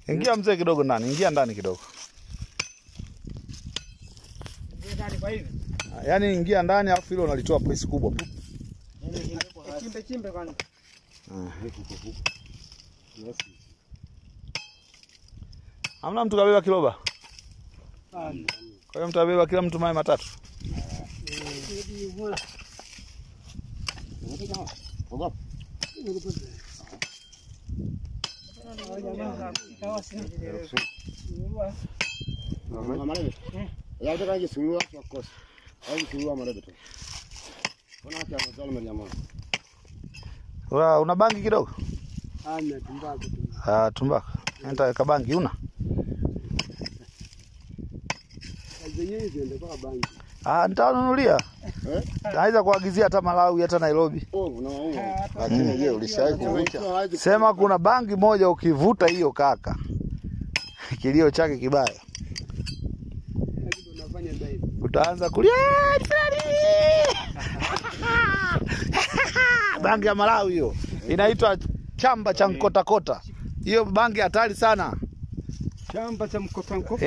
Ingia mzee kidogo ndani, ingia ndani kidogo. Ndani kwa hivi. Yaani ingia ndani afu hilo unalitoa pesi kubwa. Chimbe kwanza. Hamna mtu kabeba kiloba? Kwa hiyo mtu abeba kila mtu mayai matatu. Una bangi kidogo? Tumbaku. Tumbaku. Nenda kabangi una? Nitanunulia. Naweza kuagizia hata Malawi hata Nairobi. Lakini je, ulishawahi kuvuta? Sema kuna bangi moja ukivuta hiyo kaka. Kilio chake kibaya. Utaanza kulia. Bangi ya Malawi hiyo. Inaitwa chamba cha mkotakota. Hiyo bangi hatari sana. Chamba cha mkotakota.